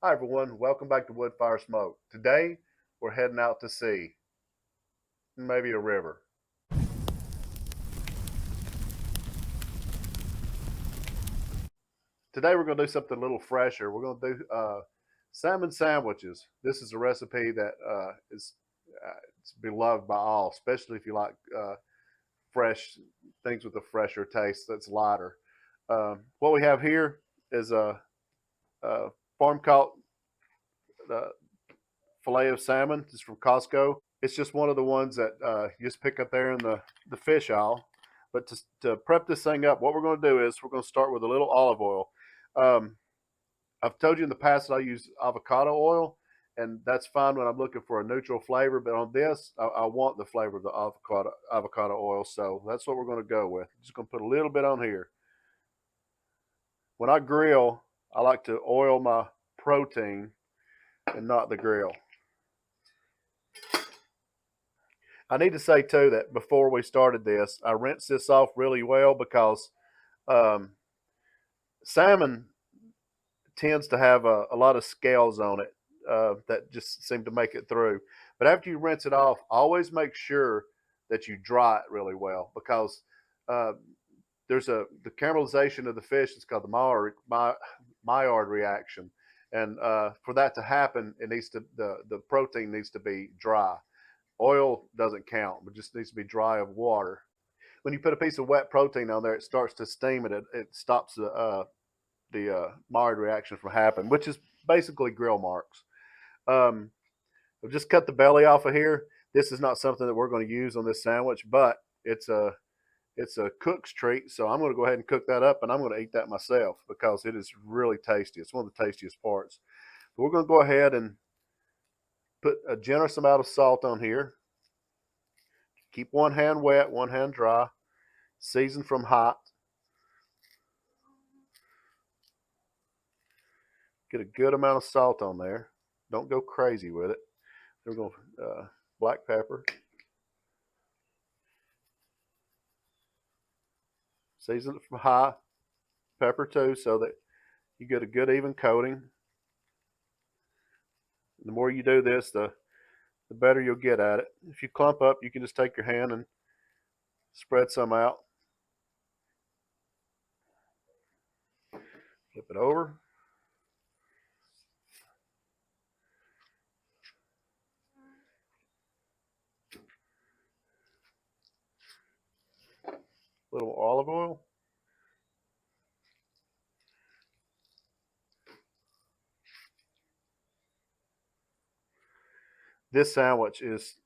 Hi everyone, welcome back to Woodfire Smoke. Today we're heading out to sea, maybe a river. Today we're going to do something a little fresher. We're going to do salmon sandwiches. This is a recipe that is it's beloved by all, especially if you like fresh things with a fresher taste that's lighter. What we have here is a farm caught uh, filet of salmon. It's from Costco. It's just one of the ones that you just pick up there in the fish aisle. But to prep this thing up, what we're going to do is we're going to start with a little olive oil. Um, I've told you in the past that I use avocado oil, and that's fine when I'm looking for a neutral flavor. But on this, I want the flavor of the avocado oil, so that's what we're going to go with. Just going to put a little bit on here. When I grill, I like to oil my protein and not the grill. I need to say too that before we started this, I rinsed this off really well because um, salmon tends to have a lot of scales on it that just seem to make it through. But after you rinse it off, always make sure that you dry it really well because uh, there's the caramelization of the fish. It's called the Maillard reaction, and for that to happen, it needs to the protein needs to be dry. Oil doesn't count, but just needs to be dry of water. When you put a piece of wet protein on there, it starts to steam and it stops the Maillard reaction from happening, which is basically grill marks. Um, I've just cut the belly off of here. This is not something that we're going to use on this sandwich, but it's a cook's treat. So I'm going to go ahead and cook that up, and I'm going to eat that myself because it is really tasty. It's one of the tastiest parts. But we're going to go ahead and put a generous amount of salt on here. Keep one hand wet, one hand dry. Season from hot. Get a good amount of salt on there. Don't go crazy with it. We're going black pepper. Season it from high. Pepper too, so that you get a good even coating. The more you do this, the better you'll get at it. If you clump up, you can just take your hand and spread some out. Flip it over. A little olive oil. This sandwich is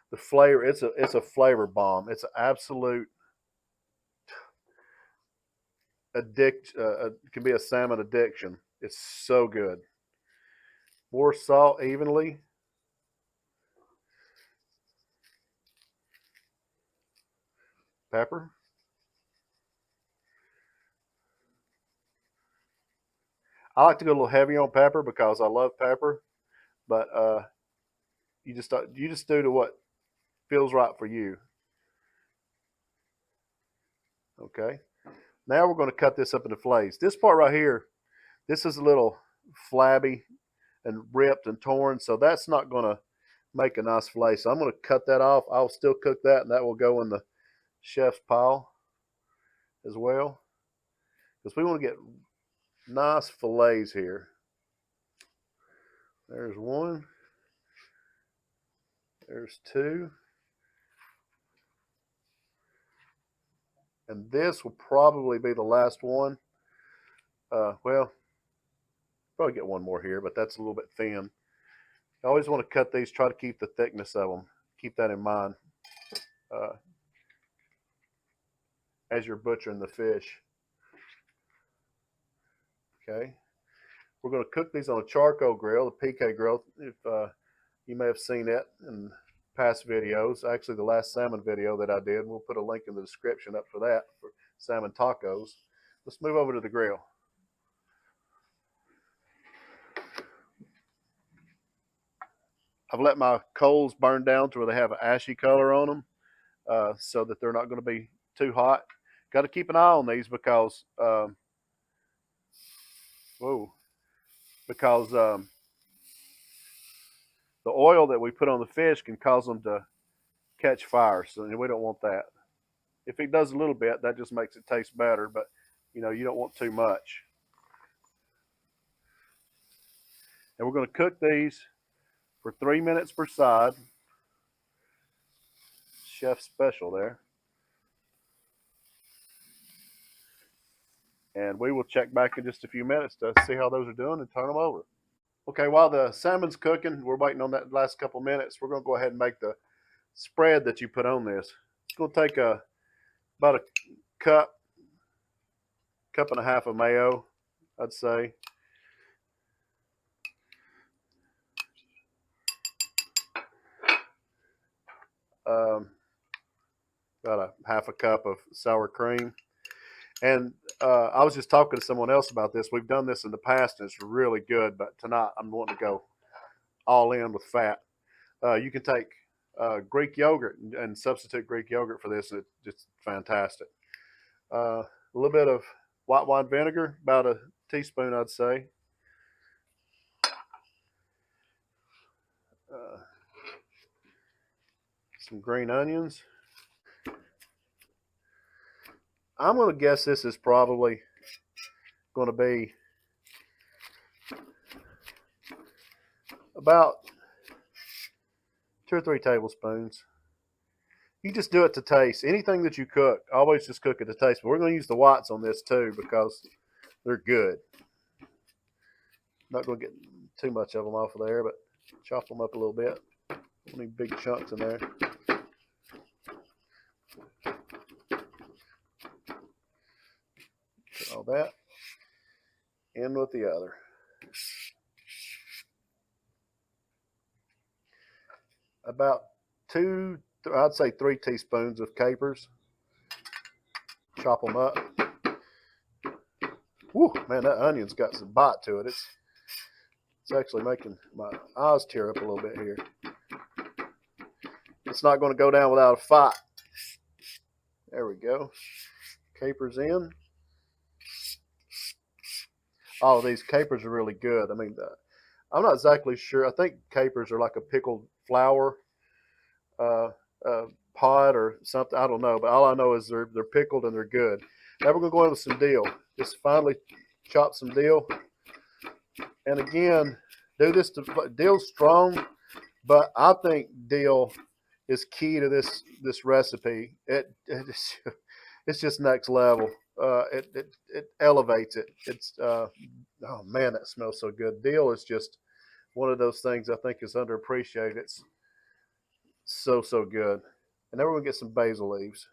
the flavor. It's a flavor bomb. It's an absolute addict. It can be a salmon addiction. It's so good. More salt evenly. Pepper. I like to go a little heavy on pepper because I love pepper, but you just do to what feels right for you. Okay. Now we're going to cut this up into fillets. This part right here, this is a little flabby and ripped and torn, so that's not going to make a nice fillet. So I'm going to cut that off. I'll still cook that, and that will go in the chef's pile as well, because we want to get nice fillets here. There's one. There's two. And this will probably be the last one. Well, probably get one more here, but that's a little bit thin. I always want to cut these, try to keep the thickness of them. Keep that in mind uh, as you're butchering the fish. Okay. We're going to cook these on a charcoal grill, the PK grill. If you may have seen it in past videos, actually the last salmon video that I did, we'll put a link in the description up for that for salmon tacos. Let's move over to the grill. I've let my coals burn down to where they have an ashy color on them, so that they're not going to be too hot. Got to keep an eye on these because, whoa, because the oil that we put on the fish can cause them to catch fire. So we don't want that. If it does a little bit, that just makes it taste better. But you know, you don't want too much. And we're going to cook these for 3 minutes per side. Chef special there. And we will check back in just a few minutes to see how those are doing and turn them over. Okay, while the salmon's cooking, we're waiting on that last couple minutes. We're going to go ahead and make the spread that you put on this. It's going to take about a cup and a half of mayo, I'd say. About a half a cup of sour cream. And I was just talking to someone else about this. We've done this in the past, and it's really good. But tonight, I'm wanting to go all in with fat. You can take Greek yogurt and substitute Greek yogurt for this. And it's just fantastic. A little bit of white wine vinegar, about a teaspoon, I'd say. Some green onions. I'm going to guess this is probably going to be about 2 or 3 tablespoons. You just do it to taste. Anything that you cook, always just cook it to taste. But we're going to use the whites on this too because they're good. Not going to get too much of them off of there, but chop them up a little bit. Don't need big chunks in there. Put all that in with the other. About I'd say 3 teaspoons of capers. Chop them up. Whew, man, that onion's got some bite to it. It's actually making my eyes tear up a little bit here. It's not going to go down without a fight. There we go. Capers in. Oh, these capers are really good. I mean, I'm not exactly sure. I think capers are like a pickled flower pod or something. I don't know, but all I know is they're pickled and they're good. Now we're going to go in with some dill. Just finely chop some dill. And again, do this to dill's strong, but I think dill is key to this recipe. It's just next level. It elevates it. It's oh man, that smells so good. Dill is just one of those things I think is underappreciated. It's so good. And then we're gonna get some basil leaves,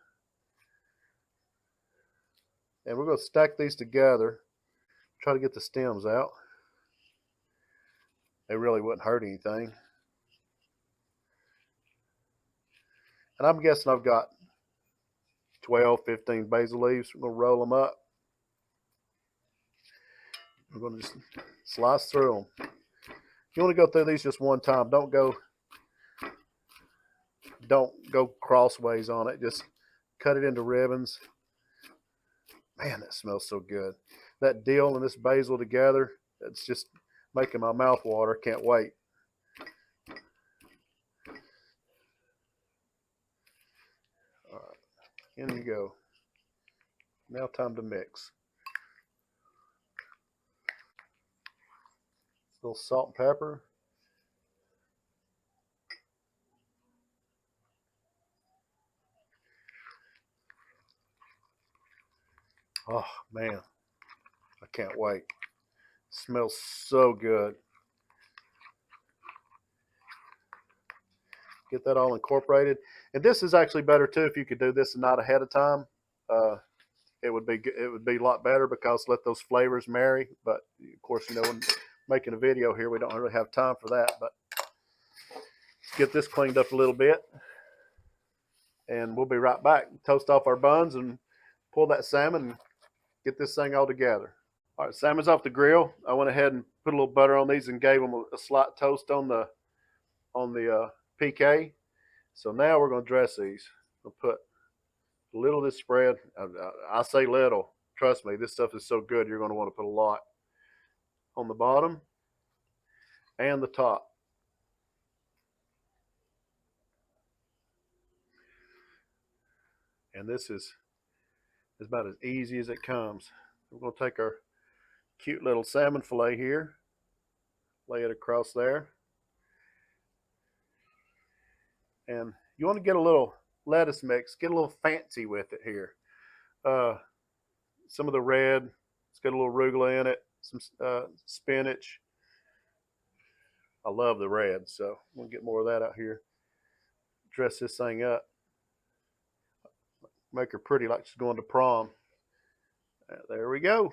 and we're gonna stack these together. Try to get the stems out. They really wouldn't hurt anything. And I'm guessing I've got 12, 15 basil leaves. We're gonna roll them up. We're gonna just slice through them. You want to go through these just one time. Don't go crossways on it. Just cut it into ribbons. Man, that smells so good. That dill and this basil together, it's just making my mouth water. Can't wait. All right, in you go. Now time to mix. A little salt and pepper. Oh man, I can't wait. Smells so good. Get that all incorporated. And this is actually better too if you could do this the night ahead of time. It would be a lot better because let those flavors marry. But of course, you know, when making a video here, we don't really have time for that. But let's get this cleaned up a little bit, and we'll be right back. Toast off our buns and pull that salmon and get this thing all together. All right, salmon's off the grill. I went ahead and put a little butter on these and gave them a slight toast on the PK. So now we're going to dress these. We'll put a little of this spread. I say little. Trust me, this stuff is so good you're going to want to put a lot on the bottom. and the top. And this is about as easy as it comes. We're going to take our cute little salmon fillet here, lay it across there. And you want to get a little lettuce mix, get a little fancy with it here. Uh, some of the red, it's got a little arugula in it, some spinach. I love the red, so I'm going to get more of that out here. Dress this thing up. Make her pretty like she's going to prom. There we go.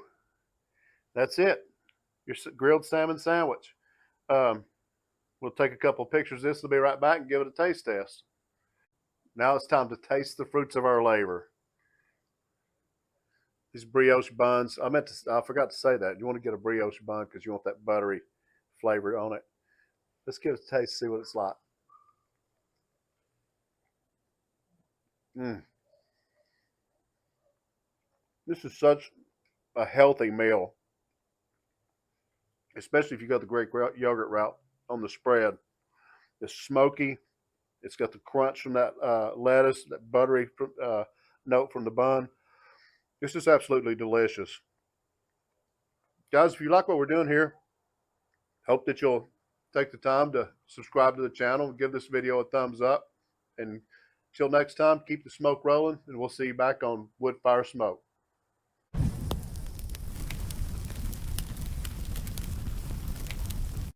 That's it. Your grilled salmon sandwich. Um, we'll take a couple of pictures of this. We'll be right back and give it a taste test. Now it's time to taste the fruits of our labor. These brioche buns. I forgot to say that. You want to get a brioche bun because you want that buttery flavor on it. Let's give it a taste, see what it's like. Mm. This is such a healthy meal, especially if you go the Greek yogurt route on the spread. It's smoky. It's got the crunch from that lettuce, that buttery note from the bun. This is absolutely delicious. Guys, if you like what we're doing here, hope that you'll take the time to subscribe to the channel, give this video a thumbs up, and until next time, keep the smoke rolling, and we'll see you back on Wood Fire Smoke.